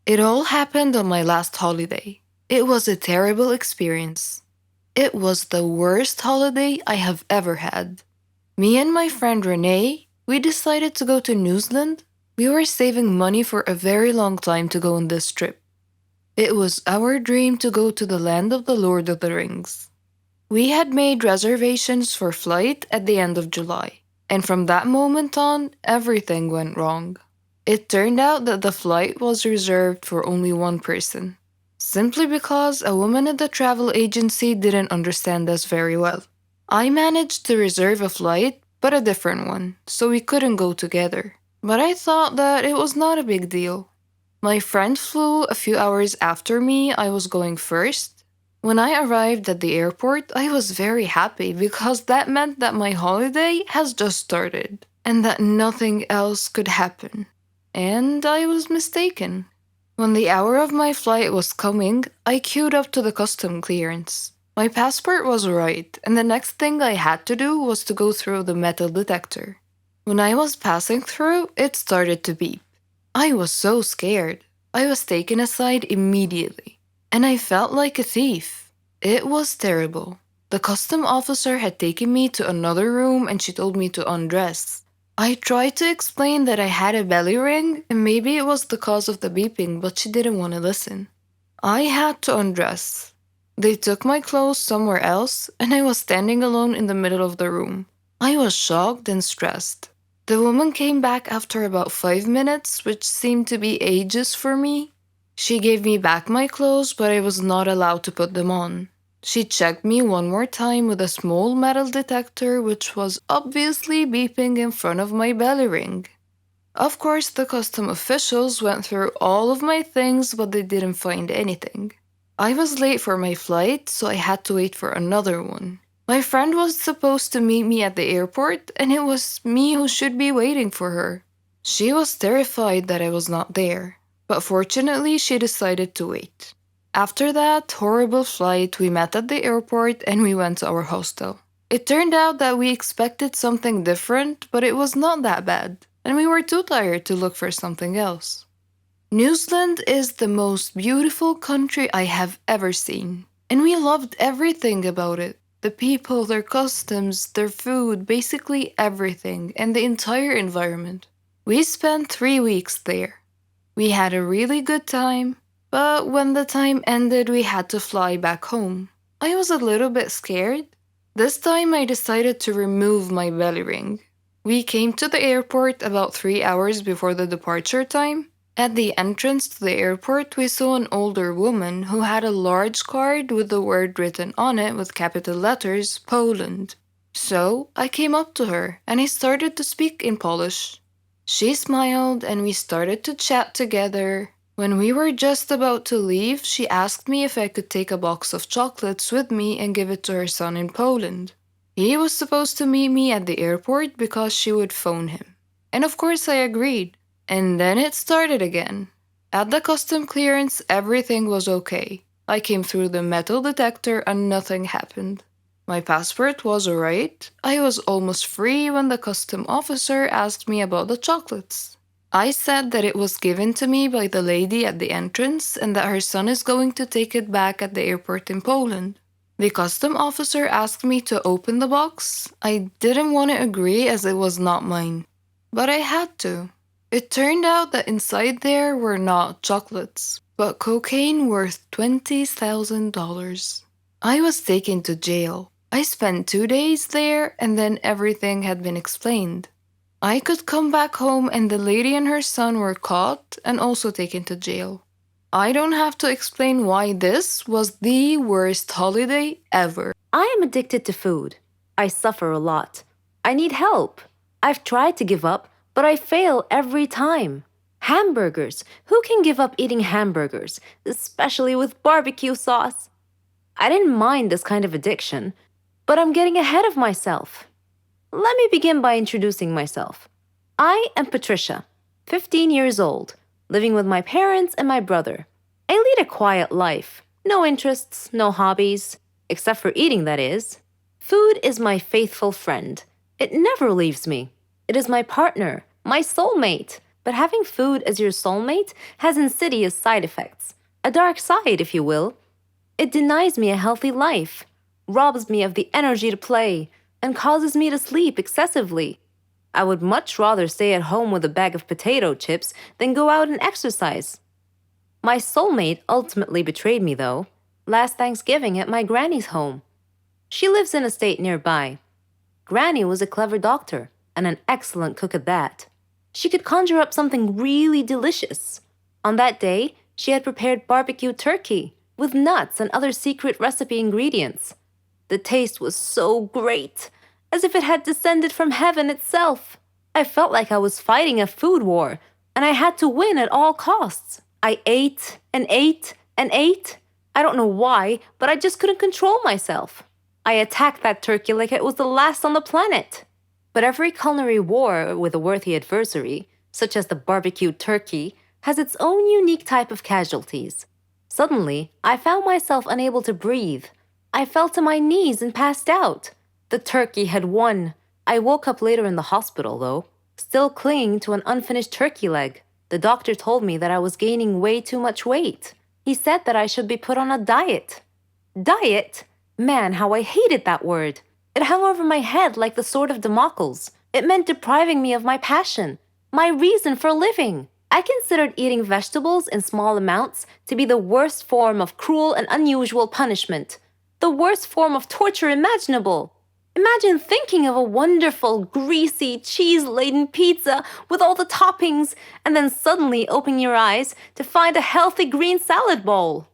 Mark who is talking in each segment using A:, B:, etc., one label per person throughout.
A: It all happened on my last holiday. It was a terrible experience. It was the worst holiday I have ever had. Me and my friend Renee, we decided to go to New Zealand. We were saving money for a very long time to go on this trip. It was our dream to go to the land of the Lord of the Rings. We had made reservations for flight at the end of July, and from that moment on, everything went wrong. It turned out that the flight was reserved for only one person, simply because a woman at the travel agency didn't understand us very well. I managed to reserve a flight, but a different one, so we couldn't go together. But I thought that it was not a big deal. My friend flew a few hours after me. I was going first. When I arrived at the airport, I was very happy because that meant that my holiday has just started and that nothing else could happen. And I was mistaken. When the hour of my flight was coming, I queued up to the custom clearance. My passport was right, and the next thing I had to do was to go through the metal detector. When I was passing through, it started to beep. I was so scared. I was taken aside immediately, and I felt like a thief. It was terrible. The custom officer had taken me to another room and she told me to undress. I tried to explain that I had a belly ring and maybe it was the cause of the beeping, but she didn't want to listen. I had to undress. They took my clothes somewhere else, and I was standing alone in the middle of the room. I was shocked and stressed. The woman came back after about 5 minutes, which seemed to be ages for me. She gave me back my clothes, but I was not allowed to put them on. She checked me one more time with a small metal detector, which was obviously beeping in front of my belly ring. Of course, the custom officials went through all of my things, but they didn't find anything. I was late for my flight, so I had to wait for another one. My friend was supposed to meet me at the airport, and it was me who should be waiting for her. She was terrified that I was not there, but fortunately, she decided to wait. After that horrible flight, we met at the airport and we went to our hostel. It turned out that we expected something different, but it was not that bad, and we were too tired to look for something else. New Zealand is the most beautiful country I have ever seen, and we loved everything about it. The people, their customs, their food, basically everything, and the entire environment. We spent 3 weeks there. We had a really good time, but when the time ended, we had to fly back home. I was a little bit scared. This time, I decided to remove my belly ring. We came to the airport about 3 hours before the departure time. At the entrance to the airport, we saw an older woman who had a large card with the word written on it with capital letters, Poland. So I came up to her and I started to speak in Polish. She smiled and we started to chat together. When we were just about to leave, she asked me if I could take a box of chocolates with me and give it to her son in Poland. He was supposed to meet me at the airport because she would phone him. And of course I agreed. And then it started again. At the custom clearance, everything was okay. I came through the metal detector and nothing happened. My passport was alright. I was almost free when the custom officer asked me about the chocolates. I said that it was given to me by the lady at the entrance and that her son is going to take it back at the airport in Poland. The custom officer asked me to open the box. I didn't want to agree as it was not mine, but I had to. It turned out that inside there were not chocolates, but cocaine worth $20,000. I was taken to jail. I spent 2 days there and then everything had been explained. I could come back home and the lady and her son were caught and also taken to jail. I don't have to explain why this was the worst holiday ever.
B: I am addicted to food. I suffer a lot. I need help. I've tried to give up, but I fail every time. Hamburgers. Who can give up eating hamburgers, especially with barbecue sauce? I didn't mind this kind of addiction, but I'm getting ahead of myself. Let me begin by introducing myself. I am Patricia, 15 years old, living with my parents and my brother. I lead a quiet life. No interests, no hobbies, except for eating, that is. Food is my faithful friend. It never leaves me. It is my partner, my soulmate, But having food as your soulmate has insidious side effects. A dark side, if you will. It denies me a healthy life, robs me of the energy to play, and causes me to sleep excessively. I would much rather stay at home with a bag of potato chips than go out and exercise. My soulmate ultimately betrayed me, though, last Thanksgiving at my granny's home. She lives in a state nearby. Granny was a clever doctor and an excellent cook at that. She could conjure up something really delicious. On that day, she had prepared barbecue turkey with nuts and other secret recipe ingredients. The taste was so great, as if it had descended from heaven itself. I felt like I was fighting a food war, and I had to win at all costs. I ate and ate and ate. I don't know why, but I just couldn't control myself. I attacked that turkey like it was the last on the planet. But every culinary war with a worthy adversary, such as the barbecued turkey, has its own unique type of casualties. Suddenly, I found myself unable to breathe. I fell to my knees and passed out. The turkey had won. I woke up later in the hospital, though, still clinging to an unfinished turkey leg. The doctor told me that I was gaining way too much weight. He said that I should be put on a diet. Diet? Man, how I hated that word. It hung over my head like the sword of Damocles. It meant depriving me of my passion, my reason for living. I considered eating vegetables in small amounts to be the worst form of cruel and unusual punishment, the worst form of torture imaginable. Imagine thinking of a wonderful, greasy, cheese-laden pizza with all the toppings and then suddenly opening your eyes to find a healthy green salad bowl.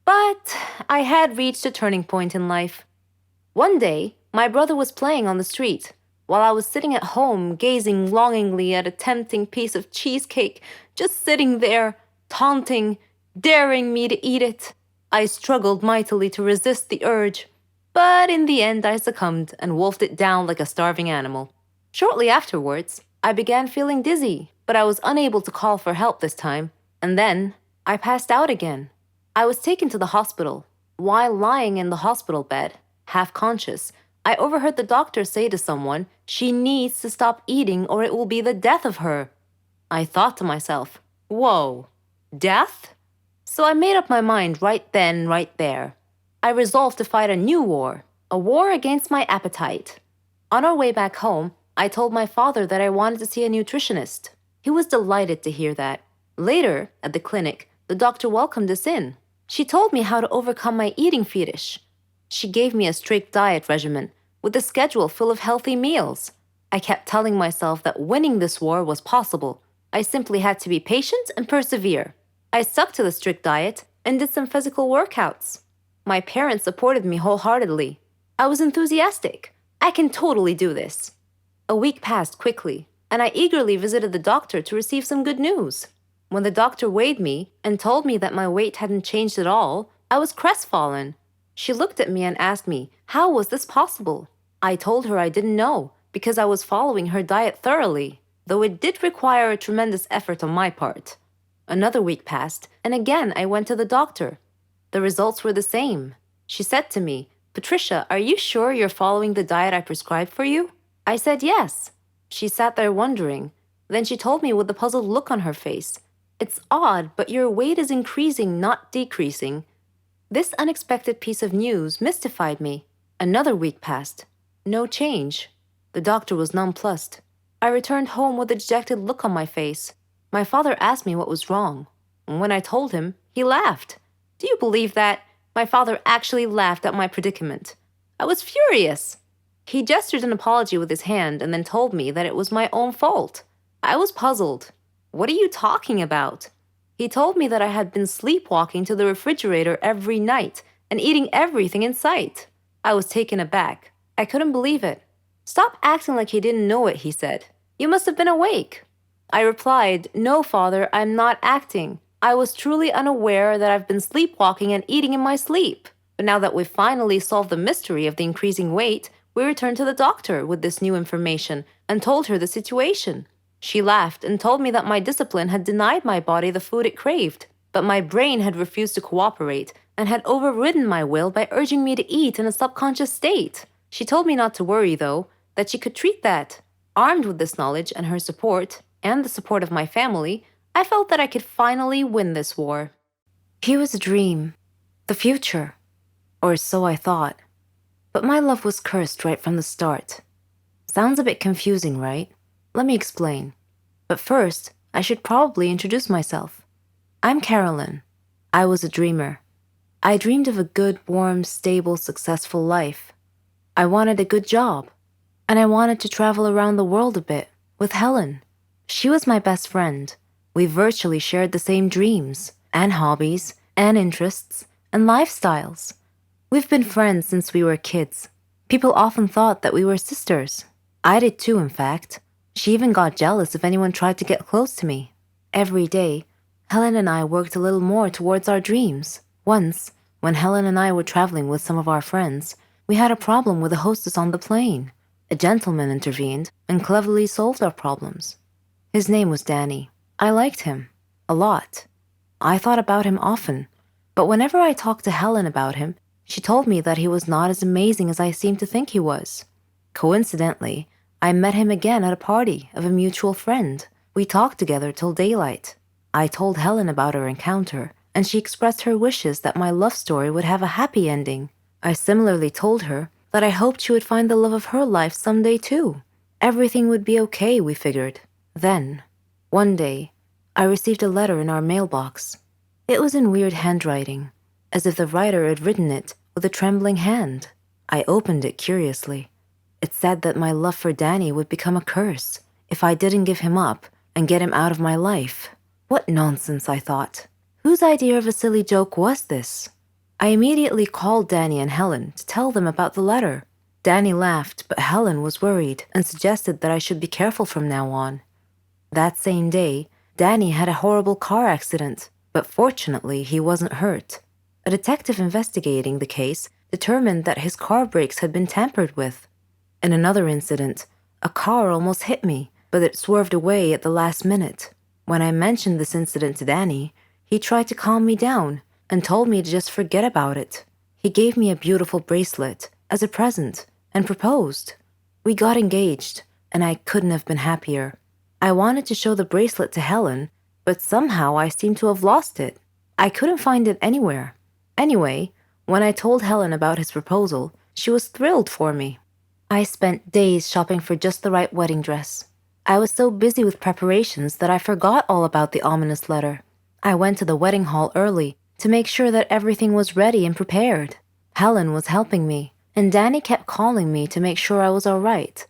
B: But I had reached a turning point in life. One day, my brother was playing on the street, while I was sitting at home gazing longingly at a tempting piece of cheesecake, just sitting there, taunting, daring me to eat it. I struggled mightily to resist the urge, but in the end I succumbed and wolfed it down like a starving animal. Shortly afterwards, I began feeling dizzy, but I was unable to call for help this time, and then I passed out again. I was taken to the hospital. While lying in the hospital bed, half conscious, I overheard the doctor say to someone, "She needs to stop eating or it will be the death of her." I thought to myself, whoa, death? So I made up my mind right then, right there. I resolved to fight a new war, a war against my appetite. On our way back home, I told my father that I wanted to see a nutritionist. He was delighted to hear that. Later, at the clinic, the doctor welcomed us in. She told me how to overcome my eating fetish. She gave me a strict diet regimen with a schedule full of healthy meals. I kept telling myself that winning this war was possible. I simply had to be patient and persevere. I stuck to the strict diet and did some physical workouts. My parents supported me wholeheartedly. I was enthusiastic. I can totally do this. A week passed quickly, and I eagerly visited the doctor to receive some good news. When the doctor weighed me and told me that my weight hadn't changed at all, I was crestfallen. She looked at me and asked me, how was this possible? I told her I didn't know, because I was following her diet thoroughly, though it did require a tremendous effort on my part. Another week passed, and again I went to the doctor. The results were the same. She said to me, "Patricia, are you sure you're following the diet I prescribed for you?" I said yes. She sat there wondering. Then she told me with a puzzled look on her face, "It's odd, but your weight is increasing, not decreasing." This unexpected piece of news mystified me. Another week passed. No change. The doctor was nonplussed. I returned home with a dejected look on my face. My father asked me what was wrong. When I told him, he laughed. Do you believe that? My father actually laughed at my predicament. I was furious. He gestured an apology with his hand and then told me that it was my own fault. I was puzzled. What are you talking about? He told me that I had been sleepwalking to the refrigerator every night and eating everything in sight. I was taken aback. I couldn't believe it. "Stop acting like you didn't know it," he said. "You must have been awake." I replied, "No, Father, I'm not acting. I was truly unaware that I've been sleepwalking and eating in my sleep. But now that we've finally solved the mystery of the increasing weight, we returned to the doctor with this new information and told her the situation. She laughed and told me that my discipline had denied my body the food it craved, but my brain had refused to cooperate and had overridden my will by urging me to eat in a subconscious state. She told me not to worry, though, that she could treat that. Armed with this knowledge and her support, and the support of my family, I felt that I could finally win this war. He was a dream, the future, or so I thought. But my love was cursed right from the start. Sounds a bit confusing, right? Let me explain. But first, I should probably introduce myself. I'm Carolyn. I was a dreamer. I dreamed of a good, warm, stable, successful life. I wanted a good job. And I wanted to travel around the world a bit with Helen. She was my best friend. We virtually shared the same dreams, and hobbies, and interests, and lifestyles. We've been friends since we were kids. People often thought that we were sisters. I did too, in fact. She even got jealous if anyone tried to get close to me. Every day, Helen and I worked a little more towards our dreams. Once, when Helen and I were traveling with some of our friends, we had a problem with the hostess on the plane. A gentleman intervened and cleverly solved our problems. His name was Danny. I liked him. A lot. I thought about him often. But whenever I talked to Helen about him, she told me that he was not as amazing as I seemed to think he was. Coincidentally, I met him again at a party of a mutual friend. We talked together till daylight. I told Helen about our encounter, and she expressed her wishes that my love story would have a happy ending. I similarly told her that I hoped she would find the love of her life someday too. Everything would be okay, we figured. Then, one day, I received a letter in our mailbox. It was in weird handwriting, as if the writer had written it with a trembling hand. I opened it curiously. It said that my love for Danny would become a curse if I didn't give him up and get him out of my life. What nonsense, I thought. Whose idea of a silly joke was this? I immediately called Danny and Helen to tell them about the letter. Danny laughed, but Helen was worried and suggested that I should be careful from now on. That same day, Danny had a horrible car accident, but fortunately he wasn't hurt. A detective investigating the case determined that his car brakes had been tampered with. In another incident, a car almost hit me, but it swerved away at the last minute. When I mentioned this incident to Danny, he tried to calm me down and told me to just forget about it. He gave me a beautiful bracelet as a present and proposed. We got engaged, and I couldn't have been happier. I wanted to show the bracelet to Helen, but somehow I seemed to have lost it. I couldn't find it anywhere. Anyway, when I told Helen about his proposal, she was thrilled for me. I spent days shopping for just the right wedding dress. I was so busy with preparations that I forgot all about the ominous letter. I went to the wedding hall early to make sure that everything was ready and prepared. Helen was helping me, and Danny kept calling me to make sure I was all right.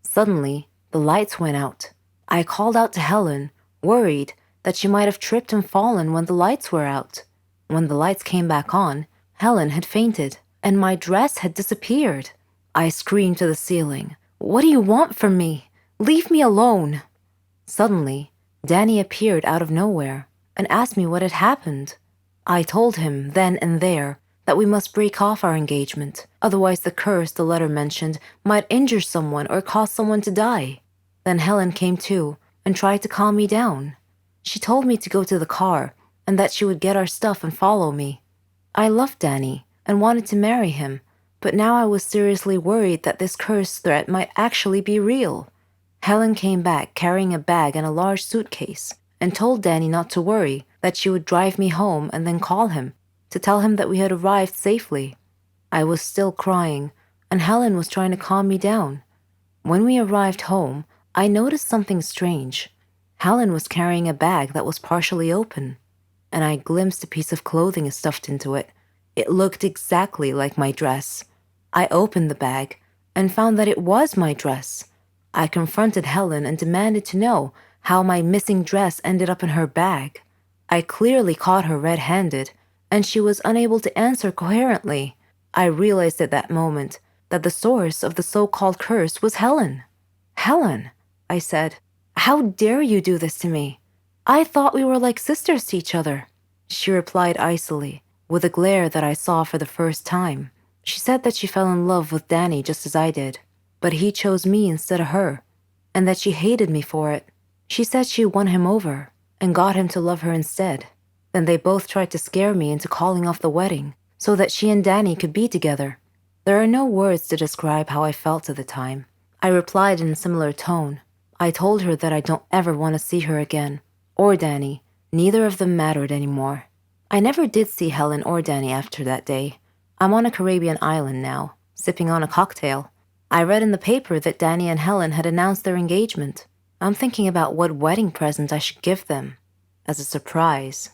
B: Suddenly, the lights went out. I called out to Helen, worried that she might have tripped and fallen when the lights were out. When the lights came back on, Helen had fainted, and my dress had disappeared. I screamed to the ceiling, "What do you want from me? Leave me alone!" Suddenly, Danny appeared out of nowhere and asked me what had happened. I told him then and there that we must break off our engagement, otherwise the curse the letter mentioned might injure someone or cause someone to die. Then Helen came too and tried to calm me down. She told me to go to the car and that she would get our stuff and follow me. I loved Danny and wanted to marry him, but now I was seriously worried that this curse threat might actually be real. Helen came back carrying a bag and a large suitcase and told Danny not to worry, that she would drive me home and then call him to tell him that we had arrived safely. I was still crying, and Helen was trying to calm me down. When we arrived home, I noticed something strange. Helen was carrying a bag that was partially open, and I glimpsed a piece of clothing stuffed into it. It looked exactly like my dress. I opened the bag and found that it was my dress. I confronted Helen and demanded to know how my missing dress ended up in her bag. I clearly caught her red-handed, and she was unable to answer coherently. I realized at that moment that the source of the so-called curse was Helen. "Helen," I said, "how dare you do this to me? I thought we were like sisters to each other." She replied icily, with a glare that I saw for the first time. She said that she fell in love with Danny just as I did, but he chose me instead of her, and that she hated me for it. She said she won him over and got him to love her instead. Then they both tried to scare me into calling off the wedding so that she and Danny could be together. There are no words to describe how I felt at the time. I replied in a similar tone, I told her that I don't ever want to see her again, or Danny. Neither of them mattered anymore. I never did see Helen or Danny after that day. I'm on a Caribbean island now, sipping on a cocktail. I read in the paper that Danny and Helen had announced their engagement. I'm thinking about what wedding present I should give them as a surprise.